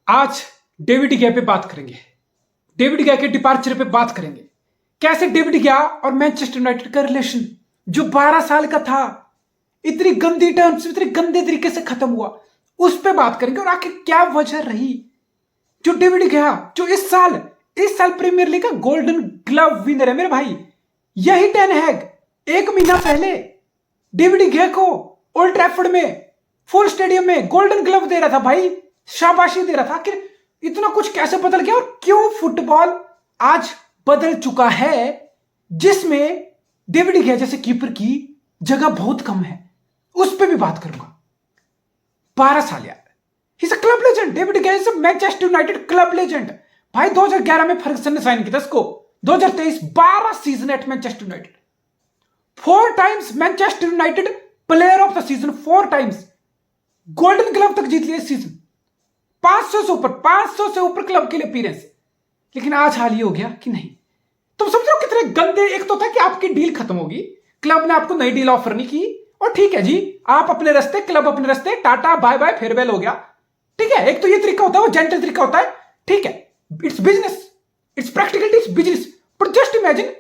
आज डेविड गया पे बात करेंगे। डेविड गया के डिपार्चर पे बात करेंगे। कैसे डेविड गया और मैनचेस्टर यूनाइटेड का रिलेशन जो 12 साल का था इतनी गंदी टर्म्स इतने गंदे तरीके से खत्म हुआ, उस पे बात करेंगे। और आखिर क्या वजह रही जो डेविड गया जो इस साल प्रीमियर लीग का गोल्डन ग्लव विनर है मेरे भाई। यही टेन हैग एक महीना पहले डेविड गया को ओल्ड ट्रैफर्ड में फुल स्टेडियम में गोल्डन ग्लव दे रहा था भाई, शाबाशी दे रहा था। आखिर इतना कुछ कैसे बदल गया और क्यों फुटबॉल आज बदल चुका है जिसमें डेविड गया जैसे कीपर की जगह बहुत कम है, उस पर भी बात करूंगा। 12 साल यार, he is a club legend. David गया is a Manchester United club legend भाई। 2011 में फर्गसन ने साइन किया था इसको। 2023 12 season at Manchester United, 4 times Manchester United player of the season, 4 times golden glove तक जीत लिया इस सीजन। 500 से ऊपर क्लब के लिए अपीयरेंस। लेकिन आज हाल ये हो गया कि नहीं। तुम समझ रहे हो कितने गंदे। एक तो था कि आपकी डील खत्म होगी, क्लब ने आपको नई डील ऑफर नहीं की और ठीक है जी, आप अपने रास्ते, क्लब अपने रास्ते, टाटा बाय बाय फेयरवेल हो गया। ठीक है, एक तो ये तरीका होता है, वो जेंटल तरीका होता है। ठीक है, it's business, it's practicality, it's business. But just imagine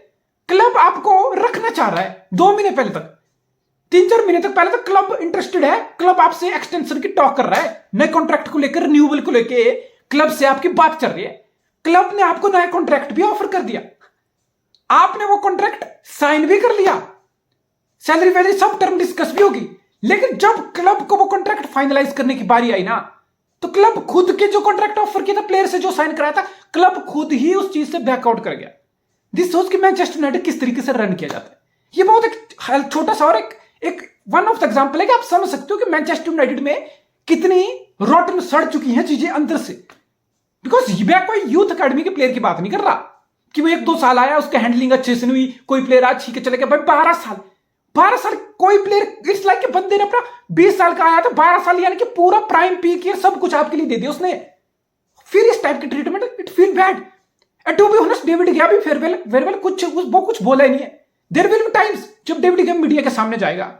club आपको रखना चाह रहा है 2 महीने पहले तक, 3-4 महीने तक पहले तक क्लब इंटरेस्टेड है। क्लब आपसे एक्सटेंशन की टॉक कर रहा है, नए कॉन्ट्रैक्ट को लेकर, रिन्यूअल को लेकर क्लब से आपकी बात चल रही है। क्लब ने आपको नया कॉन्ट्रैक्ट भी ऑफर कर दिया, आपने वो कॉन्ट्रैक्ट साइन भी कर लिया, सैलरी वैलरी सब टर्म डिस्कस भी होगी। लेकिन जब क्लब को वो कॉन्ट्रैक्ट फाइनलाइज करने की बारी आई ना, तो क्लब खुद के जो कॉन्ट्रैक्ट ऑफर किया था प्लेयर से, जो साइन कराया था, क्लब खुद ही उस चीज से बैकआउट कर गया। दिस सोच कि मैनचेस्टर यूनाइटेड किस तरीके से रन किया जाता है। ये बहुत एक छोटा सा और एक वन ऑफ द एग्जांपल है कि आप समझ सकते हो कि मैनचेस्टर यूनाइटेड में कितनी रोटन सड़ चुकी हैं चीजें अंदर से। बिकॉज मैं कोई यूथ अकेडमी के प्लेयर की बात नहीं कर रहा कि वो 1-2 साल आया, उसका हैंडलिंग अच्छे से नहीं हुई, कोई प्लेयर आज ठीक है चले गया। भाई 12 साल कोई प्लेयर, इट्स लाइक कि बंदे ने अपना 20 साल का आया था, 12 साल यानी कि पूरा प्राइम पीक ईयर सब कुछ आपके लिए दे दिया उसने। फिर इस टाइप की treatment, it feel bad. And to be honest, David गया भी फेयरवेल कुछ बोला ही नहीं है। देयर विल बी टाइम्स जब डेविड गया मीडिया के सामने जाएगा,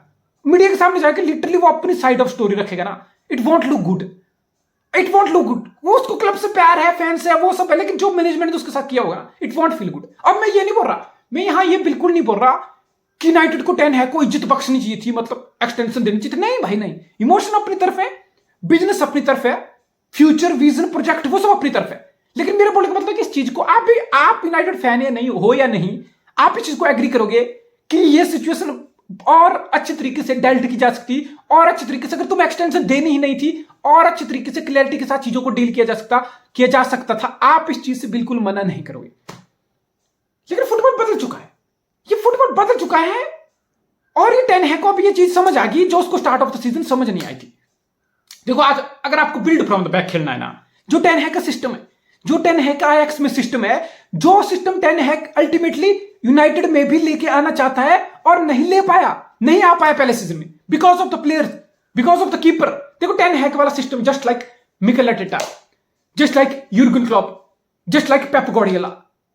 लिटरली वो अपनी साइड ऑफ स्टोरी रखेगा ना, इट वॉन्ट लुक गुड। वो उसको क्लब से प्यार है, फैंस है, वो सब है, लेकिन जो मैनेजमेंट ने उसके साथ किया होगा इट वॉन्ट फील गुड। अब मैं ये नहीं बोल रहा, मैं यहां ये बिल्कुल नहीं बोल रहा कि यूनाइटेड को टेन हैग को इज्जत बख्शनी चाहिए थी, मतलब एक्सटेंशन देनी चाहिए। नहीं भाई नहीं, इमोशन अपनी तरफ है, बिजनेस अपनी तरफ है, फ्यूचर विजन प्रोजेक्ट वो सब अपनी तरफ है। लेकिन मेरे बोलने का मतलब कि इस चीज को आप यूनाइटेड फैन या नहीं हो या नहीं, आप इस चीज को एग्री करोगे कि ये सिचुएशन और अच्छे तरीके से डेल्ट की जा सकती, और अच्छे तरीके से, अगर तुम एक्सटेंशन देनी ही नहीं थी, और अच्छे तरीके से क्लैरिटी के साथ चीजों को डील किया जा सकता था। आप इस चीज से बिल्कुल मना नहीं करोगे। लेकिन फुटबॉल बदल चुका है, ये फुटबॉल बदल चुका है। और ये टेन हैग को अब ये चीज समझ आ गई जो उसको स्टार्ट ऑफ द सीजन समझ नहीं आई थी। देखो आज अगर आपको बिल्ड फ्रॉम द बैक खेलना है ना, जो टेन हैग का सिस्टम है, जो टेन हैग का आयाक्स में सिस्टम है, जो सिस्टम टेन हैग अल्टीमेटली यूनाइटेड में भी लेके आना चाहता है और नहीं आ पाया पहले सीजन में, because of the players, because of the keeper. देखो टेन हैग वाला system just like Mikel Arteta, just like Jurgen Klopp, just like Pep Guardiola,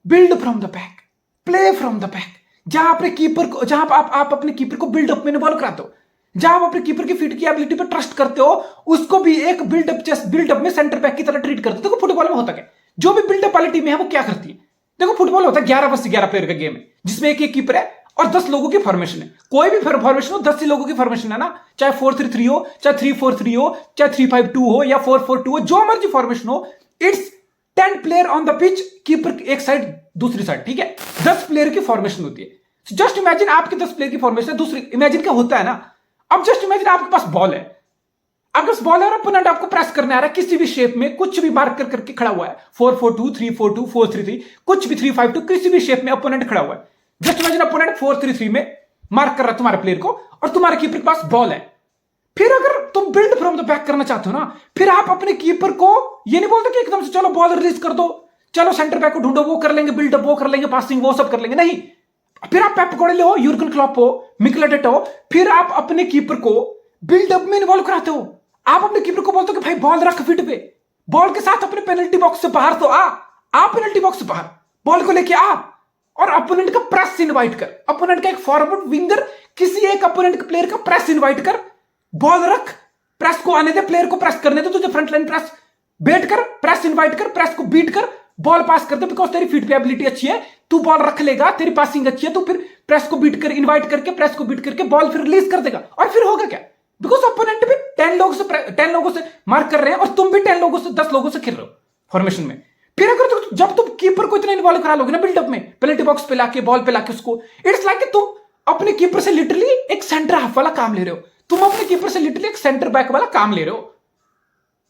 build from the back, play from the back. जहां अपने keeper को, जहां आप अपने keeper को buildup में इन्वॉल्व कराते हो, जहां आप अपने कीपर की फीट की एबिलिटी पर ट्रस्ट करते हो, उसको भी एक बिल्डअप में सेंटर बैक की तरह ट्रीट करते हो। देखो फुटबॉल में होता क्या, जो भी बिल्डअप वाली टीम है वो क्या करती है। देखो फुटबॉल होता है 11 वर्सेस 11 प्लेयर का गेम है, जिसमें एक कीपर है और 10 लोगों की फॉर्मेशन है। कोई भी फॉर्मेशन हो, 10 ही लोगों की फॉर्मेशन है ना, चाहे 4-3-3 हो, चाहे 3-4-3 हो, चाहे 3-5-2 हो या 4-4-2 हो, जो मर्जी फॉर्मेशन हो, it's 10 player on the pitch, keeper एक साइड दूसरी साइड। ठीक है, 10 प्लेयर की फॉर्मेशन होती है। जस्ट इमेजिन आपके 10 प्लेयर की फॉर्मेशन है, दूसरी इमेजिन क्या होता है ना। अब जस्ट इमेजिन आपके पास बॉल है, आपके पास बॉल है और अपोनेंट आपको प्रेस करने आ रहा है किसी भी शेप में, कुछ भी मार्क करके खड़ा हुआ है, 4-4-2, 3-4-2, 4-3-3, कुछ भी 3-5-2, किसी भी शेप में अपोनेंट खड़ा हुआ है। जस्ट इमेजिन अपोनेंट 4-3-3 में मार्क कर रहा है तुम्हारे प्लेयर को और तुम्हारे कीपर के पास बॉल है। फिर अगर तुम बिल्ड फ्रॉम द बैक करना चाहते हो ना, फिर आप अपने कीपर को ये नहीं बोलते कि एकदम से चलो बॉल रिलीज कर दो, चलो सेंटर बैक को ढूंढो, वो कर लेंगे बिल्डअप, वो कर लेंगे पासिंग, वो सब कर लेंगे। नहीं, फिर आप पेप गार्डियोला हो, यूर्गन क्लॉप हो, मिकेल आर्टेटा हो, फिर आप अपने कीपर को बिल्डअप में इन्वॉल्व कराते हो। आप अपने कीपर को बोलते हो कि भाई बॉल रख फीट पे, बॉल के साथ अपने पेनल्टी बॉक्स से बाहर तो आ पेनल्टी बॉक्स से बाहर बॉल को लेके आ, और अपोनेंट का प्रेस इनवाइट कर, अपोनेंट का एक फॉरवर्ड विंगर, किसी एक अपोनेंट के प्लेयर का प्रेस इनवाइट कर, बॉल रख, प्रेस को आने दे, प्लेयर को प्रेस करने दे, तुझे फ्रंट लाइन प्रेस बैठ कर प्रेस इनवाइट कर, प्रेस को बीट कर, बॉल पास कर दे, बिकॉज तेरी फीट पे एबिलिटी अच्छी है, तू बॉल रख लेगा, तेरी पासिंग अच्छी है, तो फिर प्रेस को बीट कर, इनवाइट करके प्रेस को बीट करके बॉल फिर रिलीज कर देगा। और फिर होगा क्या, बिकॉज ओपोनेंट भी 10 लोगों से मार्क कर रहे हैं और तुम भी 10 लोगों से खेल रहे हो फॉर्मेशन में। फिर अगर जब तुम कीपर को इतना इन्वॉल्व करा लोगे ना बिल्डअप में, पेनल्टी बॉक्स पे लाके बॉल पे लाके उसको, इट्स लाइक तुम अपने कीपर से लिटरली एक सेंटर हाफ वाला काम ले रहे हो, तुम अपने कीपर से लिटरली एक सेंटर बैक वाला काम ले रहे हो।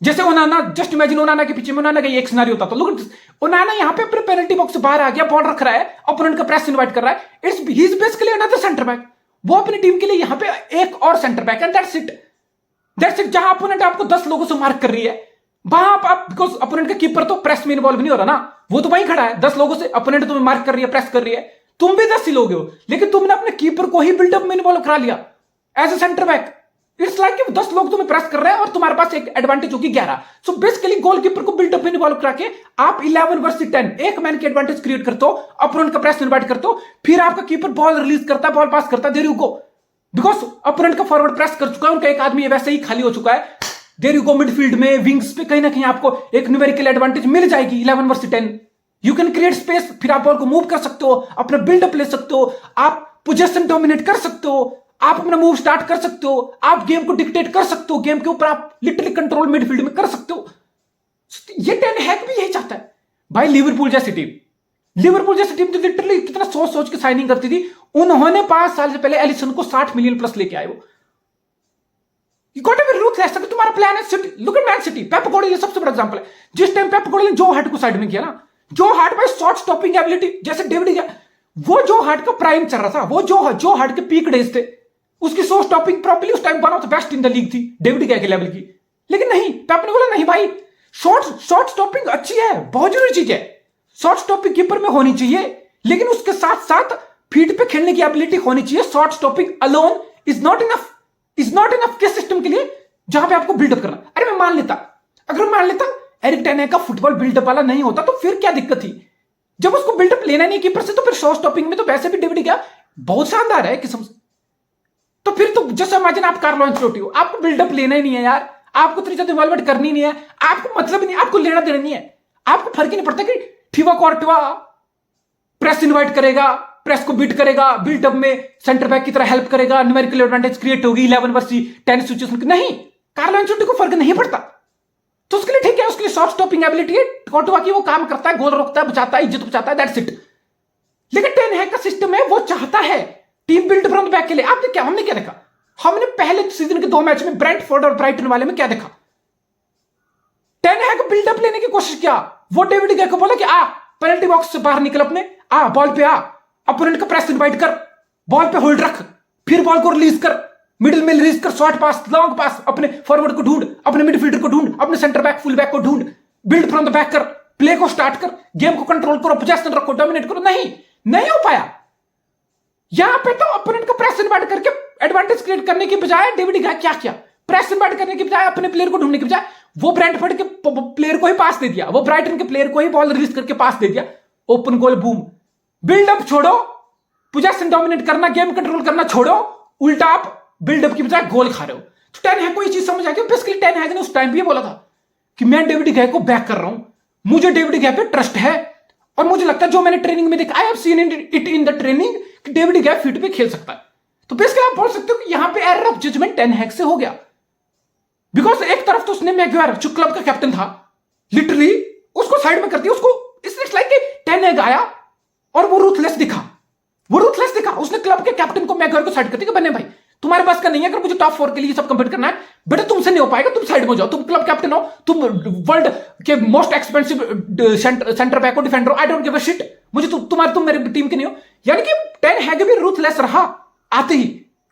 जैसे ओनाना, जस्ट इमेजिन ओनाना के पीछे में ओनाना का एक सिनेरियो होता, तो लुक ओनाना यहां पे अपने पेनल्टी बॉक्स से बाहर आ गया, बॉल रख रहा है, ओपोनेंट का प्रेस इनवाइट कर रहा है, it's he is basically another centre back. वो अपनी टीम के लिए यहां पे एक और centre back, and that's it. जहां ओपोनेंट आपको 10 लोगों से मार्क कर रही है, वहां आप, बिकॉज ओपोनेंट का कीपर तो प्रेस में इन्वॉल्व नहीं हो रहा ना, वो तो वहीं खड़ा है 10 लोगों से, ओपोनेंट तुम्हें मार्क कर रही है, प्रेस कर रही है, तुम भी 10 ही लोग हो, लेकिन तुमने अपने कीपर को ही बिल्डअप में इन्वॉल्व करा लिया as a centre back. It's like कि 10 लोग तुम्हें प्रेस कर रहे हैं और तुम्हारे पास एक एडवांटेज होगी 11। सो बेसिकली गोलकीपर को बिल्डअप में इन्वॉल्व करा के आप 11 वर्सेस 10 एक मैन की एडवांटेज क्रिएट करते हो, ओपोनेंट का प्रेस इन्वाइट करते हो, फिर आपका कीपर बॉल रिलीज करता है, बॉल पास करता है, there you go, because opponent का फॉरवर्ड प्रेस कर चुका है, उनका एक आदमी वैसे ही खाली हो चुका है, देयर यू गो मिडफील्ड में, विंग्स पे कहीं ना कहीं आपको एक न्यूमेरिकल एडवांटेज मिल जाएगी 11 versus 10। You can create space, फिर आप बॉल को मूव कर सकते हो, अपना बिल्डअप ले सकते हो, आप पोजीशन डोमिनेट कर सकते हो, आप अपना मूव स्टार्ट कर सकते हो, आप गेम को डिक्टेट कर सकते हो, गेम के ऊपर आप लिटरली कंट्रोल मिडफील्ड में कर सकते हो। ये टेन हैग भी यही चाहता है भाई। लिवरपूल जैसी टीम तो लिटरली कितना सोच सोच के साइनिंग करती थी, उन्होंने 5 साल से पहले एलिसन को 60 मिलियन प्लस लेके आए। वो You got to be ruthless। अगर तुम्हारा प्लान है city, look at man city, Pep Guardiola सबसे बड़ा एग्जांपल है। जिस टाइम पेप गार्डियोला ने जो हार्ट को साइड में किया ना, जो heart by shot stopping ability, जैसे डेविड गया, वो जो हार्ट का प्राइम चल रहा था, वो जो हार्ट के पीक डेज थे, उसकी शॉट स्टॉपिंग प्रॉपर्ली उस time one of the best in the league थी डेविड गया के लेवल की। लेकिन नहीं, पेप ने बोला नहीं भाई, शॉट स्टॉपिंग अच्छी है, बहुत जरूरी चीज है, शॉट स्टॉपिंग कीपर में होनी चाहिए, लेकिन उसके साथ साथ फीट पे खेलने की एबिलिटी होनी चाहिए। Shot stopping alone is not enough किस सिस्टम के लिए जहां पे आपको बिल्डअप करना। अरे मैं मान लेता एरिक टेन हैग का फुटबॉल बिल्डअप वाला नहीं होता, तो फिर क्या दिक्कत थी, जब उसको बिल्डअप लेना नहीं कीपर से, तो फिर शॉट स्टॉपिंग में तो वैसे भी डेविड गया बहुत शानदार है किस्म से। तो फिर तो जैसे इमेजिन आप कार्लो एंचेलोटी हो, आपको बिल्डअप लेना ही नहीं है यार, आपको इतनी ज्यादा इन्वॉल्वमेंट करनी नहीं है, आपको मतलब ही नहीं, आपको लेना देना नहीं है, आपको फर्क ही नहीं पड़ता कि थिबा कॉर्टवा प्रेस इनवाइट करेगा, प्रेस को बीट करेगा, बिल्डअप में सेंटर बैक की तरह हेल्प करेगा, न्यूमेरिकल एडवांटेज क्रिएट होगी 11 वर्सेस 10 सिचुएशन। नहीं, कार्लो एंचेलोटी को फर्क नहीं पड़ता, तो उसके लिए ठीक है, उसके लिए शॉट स्टॉपिंग एबिलिटी है, कॉर्टवा की वो काम करता है, गोल रोकता है, बचाता है, इज्जत बचाता है, दैट्स इट। लेकिन टेन हैग का सिस्टम है, वो चाहता है team build from the back के लिए। आपने हमने क्या देखा, हमने पहले सीजन के 2 मैच में ब्रेंटफोर्ड और ब्राइटन वाले में क्या देखा, टेन हैग बिल्डअप लेने की कोशिश किया, वो डेविड गया को बोला कि आ पेनल्टी बॉक्स से बाहर निकल, अपने आ बॉल पे आ, अपोनेंट का प्रेस इनवाइट कर, बॉल पे होल्ड रख, फिर बॉल को रिलीज कर, मिडिल में रिलीज कर, शॉर्ट पास, लॉन्ग पास, अपने फॉरवर्ड को ढूंढ, अपने मिडफील्डर को ढूंढ, अपने सेंटर बैक फुल बैक को ढूंढ, बिल्ड फ्रॉम द बैक कर, प्ले को स्टार्ट कर, गेम को कंट्रोल करो, पोजीशन रखो, डोमिनेट करो। नहीं हो पाया। यहां पे तो अपोनेंट का प्रेस इनवाइट करके एडवांटेज क्रिएट करने की बजाय डेविड गया क्या किया, प्रेस इनवाइट करने की बजाय, अपने प्लेयर को ढूंढने की बजाय, वो ब्रेंटफोर्ड के प्लेयर को ही पास दे दिया, वो ब्राइटन के प्लेयर को ही बॉल रिलीज करके पास दे दिया, ओपन गोल, बूम। बिल्डअप छोड़ो, पोजीशन डोमिनेट करना, गेम कंट्रोल करना छोड़ो, उल्टा आप बिल्डअप की बजाय गोल खा रहे हो। तो टेन हैग को ये चीज समझ आ गई। बेसिकली टेन हैग ने उस टाइम भी बोला था कि मैं डेविड गया को बैक कर रहा हूं, मुझे डेविड गया पे ट्रस्ट है, और मुझे लगता है जो मैंने ट्रेनिंग में देखा, I have seen it in the training, कि डेविड गया फीट पे खेल सकता है। तो बेसिकली आप बोल सकते हो कि यहां पे एरर ऑफ जजमेंट टेन हैग से हो गया, बिकॉज एक तरफ तो उसने मैग्वायर जो क्लब का कैप्टन था, लिटरली उसको साइड में कर दिया, उसको इट्स लाइक टेन हैग आया और वो रूथलेस दिखा, उसने क्लब के कैप्टन को मैग्वायर को साइड कर दिया कि बने भाई तुम्हारे पास का नहीं है, अगर मुझे टॉप 4 के लिए सब कंप्लीट करना है बेटा तुमसे नहीं हो पाएगा, तुम साइड में जाओ, तुम क्लब कैप्टन हो, तुम वर्ल्ड के मोस्ट एक्सपेंसिव सेंटर बैक हो, डिफेंडर हो, I don't give a shit, मुझे तुम मेरे टीम के नहीं हो। यानी कि टेन हैग भी रूथलेस रहा आते ही।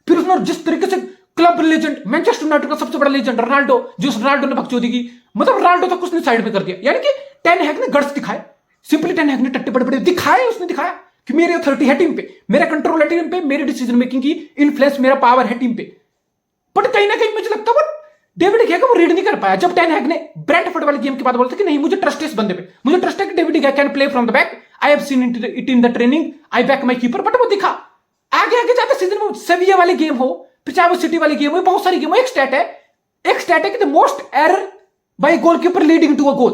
फिर उसने जिस तरीके से क्लब लेजेंड, मैनचेस्टर यूनाइटेड का सबसे बड़ा लेजेंड रोनाल्डो, जिस रोनाल्डो ने बकचोदी की, मतलब रोनाल्डो तक उसने साइड में कर दिया। यानी कि टेन हैग ने गट्स दिखाए, सिंपली टेन हैग ने टट्टे बड़े बड़े दिखाए, उसने दिखाया कि मेरी अथॉरिटी है टीम पे, मेरा कंट्रोल है टीम पे, मेरी डिसीजन मेकिंग की इन्फ्लुएंस, मेरा पावर है टीम पे। बट कहीं ना कहीं मुझे लगता है डेविड गया वो रीड नहीं कर पाया। जब टेन हैग ने ब्रेंटफोर्ड वाले गेम के बाद बोलते कि नहीं मुझे ट्रस्ट है इस बंदे पे, मुझे ट्रस्ट है कि डेविड गया can play from the back, I have seen it in the training, I back my keeper. But वो दिखा आगे जाते सीजन में, सेविया वाले गेम हो, फिर चाहे वो सिटी वाले गेम हो, बहुत सारी गेम हो, एक स्टैट है कि द मोस्ट एरर भाई गोलकीपर लीडिंग टू अ गोल,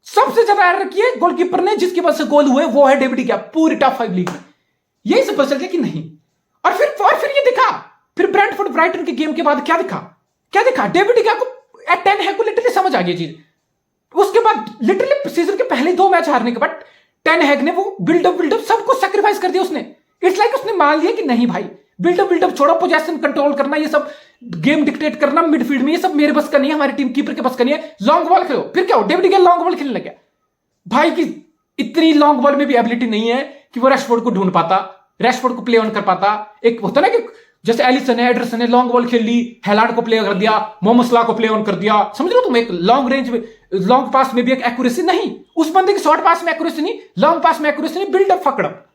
सबसे ज्यादा एरर किए गोलकीपर ने, जिसकी वजह से गोल हुए वो है डेविड गया पूरी टॉप 5 लीग में। यही से पता चल गया कि नहीं। और फिर ये दिखा, फिर ब्रेंटफोर्ड ब्राइटन के गेम के बाद क्या दिखा डेविड गया को एट 10 है को लिटरली समझ आ गई चीज। उसके बाद लिटरली सीजन के पहले 2 मैच हारने के बाद टेन हैग ने वो बिल्डअप सब कुछ सैक्रिफाइस कर दिया उसने। इट्स लाइक उसने मान लिया कि नहीं भाई बिल्डअप छोड़ो, पोजेशन कंट्रोल करना, ये सब गेम डिक्टेट करना मिडफील्ड में, ये सब मेरे बस का नहीं है, हमारी टीम कीपर के बस का नहीं है, लॉन्ग बॉल खेलो। फिर क्या हो, डेविड गया लॉन्ग बॉल खेलने लग गया। भाई की इतनी लॉन्ग बॉल में भी एबिलिटी नहीं है कि वो रैशफोर्ड को ढूंढ पाता, रैशफोर्ड को प्ले ऑन कर पाता। एक होता ना कि जैसे एलिसन है, एडरसन है, लॉन्ग बॉल खेल ली, हैलांड को प्ले कर दिया, मोहम्मद सलाह को प्ले ऑन कर दिया, समझ लो तुम। एक लॉन्ग रेंज में लॉन्ग पास में भी एक एक्यूरेसी नहीं, उस बंदे की शॉर्ट पास में एक्यूरेसी नहीं, लॉन्ग पास में एक्यूरेसी नहीं, बिल्डअप फकड़अप।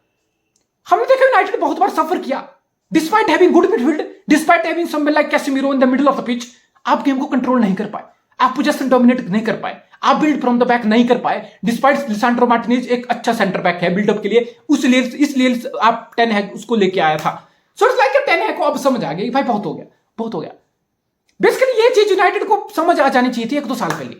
हमने देखा यूनाइटेड बहुत बार सफर किया despite having good midfield, despite having someone like Casemiro in the middle of the pitch. आप गेम को कंट्रोल नहीं कर पाए, आप पोजेशन डोमिनेट नहीं कर पाए, आप बिल्ड फ्रॉम द बैक नहीं कर पाए। डिस्पाइट लिसांड्रो मार्टिनेज एक अच्छा सेंटर बैक है बिल्डअप के लिए, इसलिए आप टेन हैग उसको लेके आया था। सो इट्स लाइक टेन हैग को अब समझ आ गई भाई बहुत हो गया। बेसिकली ये चीज यूनाइटेड को समझ आ जानी चाहिए थी 1-2 साल पहले।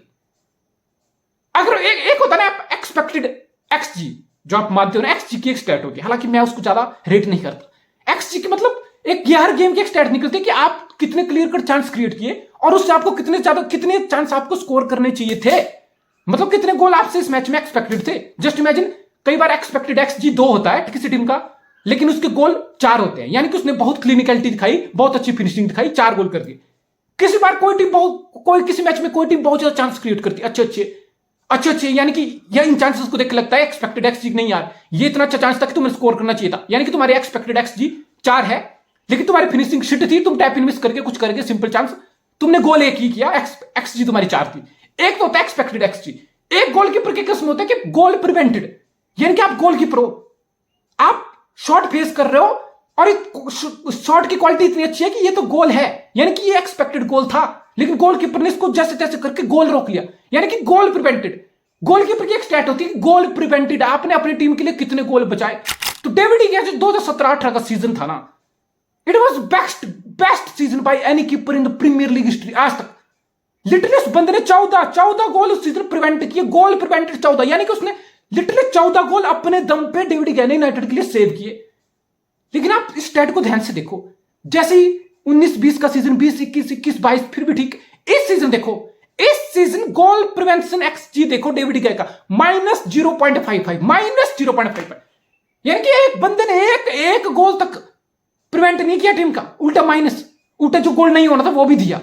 अगर एक होता ना आप एक्सपेक्टेड एक्सजी, जो आप मानते हो ना एक्सजी की एक स्टैट होती है, हालांकि मैं उसको ज्यादा रेट नहीं करता। एक्सजी की मतलब एक हर गेम की एक स्टैट निकलती है कि आप कितने क्लियर कट चांस क्रिएट किए और उससे आपको कितने चांस आपको स्कोर करने चाहिए थे, मतलब कितने गोल आपसे इस मैच में एक्सपेक्टेड थे। जस्ट इमेजिन कई बार एक्सपेक्टेड एक्सजी 2 होता है किसी टीम का, लेकिन उसके गोल 4 होते हैं, यानी कि उसने बहुत क्लिनिकलिटी दिखाई, बहुत अच्छी फिनिशिंग दिखाई, 4 गोल कर दिए। किसी बार किसी मैच में कोई टीम बहुत ज्यादा चांस क्रिएट करती है अच्छे, यानी कि यह इन चांसेस को देख के लगता है एक्सपेक्टेड एक्सजी नहीं यार ये इतना अच्छा चांस था कि तुम्हें स्कोर करना चाहिए था, यानी कि तुम्हारी एक्सपेक्टेड एक्सजी 4 है, लेकिन तुम्हारी फिनिशिंग शिट थी, तुम टैप इन मिस करके कुछ करके सिंपल चांस, तुमने गोल एक ही किया, एक्सजी तुम्हारी 4 थी। एक तो होता है एक्सपेक्टेड एक्सजी, एक गोलकीपर के किस्म होता है कि गोल प्रिवेंटेड, यानी कि आप गोलकीपर हो, आप शॉट फेस कर रहे हो और शॉट की क्वालिटी इतनी अच्छी है कि ये तो गोल है, यानी कि ये एक्सपेक्टेड गोल था, लेकिन गोलकीपर ने इसको जैसे तैसे करके गोल रोक लिया, यानी कि गोल प्रिवेंटेड। गोलकीपर की एक स्टैट होती है गोल प्रिवेंटेड, आपने अपनी टीम के लिए कितने गोल बचाए। तो डेविड गया जो 2017-18 का सीजन था ना, it was best season by any keeper in the Premier League history आज तक। लिटरली उस बंदे ने 14 गोल उस सीजन प्रिवेंट किए, गोल प्रिवेंटेड 14, यानी कि उसने लिटरली 14 गोल अपने दम पे डेविड गया ने यूनाइटेड के लिए सेव किए। लेकिन आप इस स्टैट को ध्यान से देखो, जैसे ही 19-20 का सीजन, 20-21-22 फिर भी ठीक, इस सीजन देखो, इस सीजन गोल प्रिवेंशन एक्सजी देखो डेविड गया का -0.55, यानी कि एक बंदे ने एक गोल तक प्रिवेंट नहीं किया टीम का, उल्टा जो गोल नहीं होना था वो भी दिया।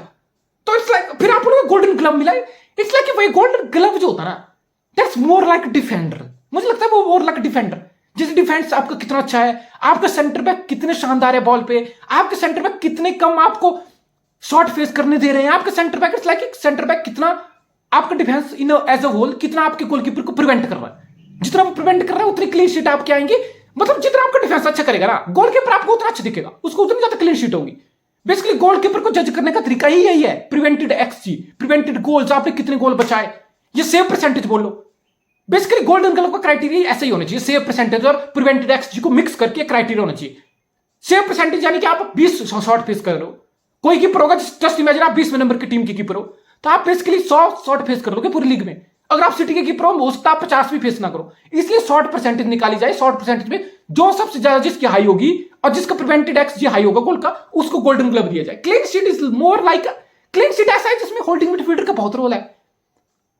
तो इट्स लाइक फिर आप लोगों को गोल्डन ग्लव मिला। इट्स लाइक वही गोल्डन ग्लव जो होता ना, दैट्स मोर लाइक डिफेंडर, मुझे लगता है वो मोर लाइक डिफेंडर। जैसे डिफेंस आपका कितना अच्छा है, आपका सेंटर बैक कितने शानदार है बॉल पे, आपके सेंटर बैक कितने कम आपको शॉट फेस करने दे रहे हैं, आपके centre back it's like centre back कितना आपका defence in as a whole कितना आपके गोलकीपर को प्रिवेंट कर रहा है, जितना वो प्रिवेंट कर रहा है उतनी क्लीन शीट आपके आएंगे। मतलब जितना आपका डिफेंस अच्छा करेगा ना, गोलकीपर आपको उतना अच्छा दिखेगा, उसको उतनी ज्यादा क्लीन शीट होगी। बेसिकली गोलकीपर को जज करने का तरीका ही यही है, प्रिवेंटेड एक्सजी, प्रिवेंटेड गोल्स, आपने कितने गोल बचाए, ये सेव परसेंटेज बोल लो। बेसिकली गोल्डन ग्लव का क्राइटेरिया ऐसा ही होना चाहिए, सेव परसेंटेज और प्रिवेंटेड एक्सजी को मिक्स करके क्राइटेरिया होना चाहिए। सेव परसेंटेज यानी कि आप 20 शॉट फेस कर रहे हो, कोई कीपर होगा, जस्ट इमेजिन आप 20वें नंबर की टीम के कीपर हो, तो आप बेसिकली 100 शॉट फेस कर लोगे पूरी लीग में। अगर आप सिटी के कीपर हो, हो सकता है आप 50 भी फेस ना करो, इसलिए शॉट परसेंटेज निकाली जाए। शॉट परसेंटेज में जो सबसे ज्यादा जिसकी हाई होगी और जिसका प्रिवेंटेड एक्सजी हाई होगा गोल का, उसको गोल्डन ग्लव दिया जाए। Clean sheet is more like, clean sheet ऐसा है जिसमें होल्डिंग मिडफील्डर का बहुत रोल है,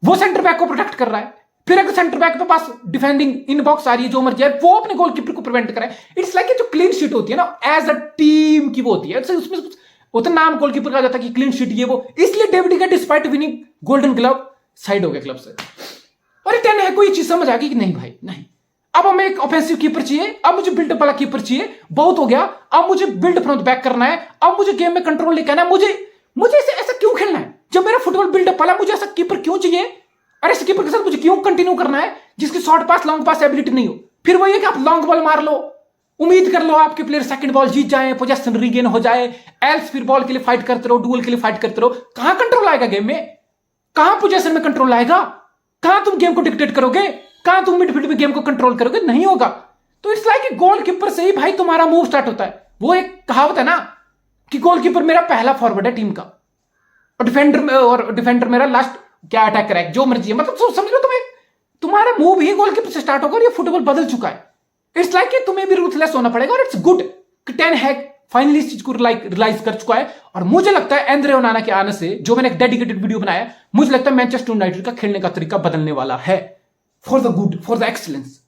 वो सेंटर बैक को प्रोटेक्ट कर रहा है, फिर अगर सेंटर बैक के पास डिफेंडिंग इन बॉक्स आ रही है जो मर्जी है, वो अपने गोलकीपर को प्रिवेंट करे। इट्स लाइक जो क्लीन शीट होती है ना, एज अ टीम की वो होती है, उसमें उतना नाम गोलकीपर का जाता है कि क्लीन शीट ये वो, इसलिए डेविड का despite winning golden glove side हो गया क्लब से। और टेन है कोई चीज समझ आ गई कि नहीं भाई नहीं, अब हमें एक ऑफेंसिव कीपर चाहिए, अब मुझे बिल्डअप वाला कीपर चाहिए, बहुत हो गया, अब मुझे बिल्ड फ्रॉम द बैक करना है, अब मुझे गेम में कंट्रोल लेकर आना है, मुझे ऐसा क्यों खेलना है, जब मेरा फुटबॉल बिल्डअप वाला, मुझे ऐसा कीपर क्यों चाहिए, और ऐसे कीपर के साथ मुझे क्यों कंटिन्यू करना है जिसकी शॉर्ट पास लॉन्ग पास एबिलिटी नहीं हो। फिर वही है कि आप लॉन्ग बॉल मार लो, उम्मीद कर लो आपके प्लेयर सेकंड बॉल जीत जाए, पोजेशन रीगेन हो जाए, एल्स फिर बॉल के लिए फाइट करते रहो, डुअल के लिए फाइट करते रहो। कहां कंट्रोल आएगा गेम में, कहां पोजेशन में कंट्रोल आएगा, कहां तुम गेम को डिक्टेट करोगे, कहां तुम मिडफील्ड में गेम को कंट्रोल करोगे, नहीं होगा। तो इट्स लाइक गोलकीपर से ही भाई तुम्हारा मूव स्टार्ट होता है। वो एक कहावत है ना कि गोलकीपर मेरा पहला फॉरवर्ड है टीम का, और डिफेंडर मेरा लास्ट क्या अटैक करें, जो मर्जी है, मतलब समझ लो तुम्हें, तुम्हारा मूव ही गोलकीपर से स्टार्ट होगा और ये फुटबॉल बदल चुका है। इट्स लाइक कि तुम्हें भी रूथलेस होना पड़ेगा, और इट्स गुड कि टेन हैग फाइनली इस चीज को रियलाइज कर चुका है। और मुझे लगता है एंड्रे ओनाना के आने से, जो मैंने एक डेडिकेटेड वीडियो बनाया, मुझे लगता है मैनचेस्टर यूनाइटेड का खेलने का तरीका बदलने वाला है, for the good, for the excellence.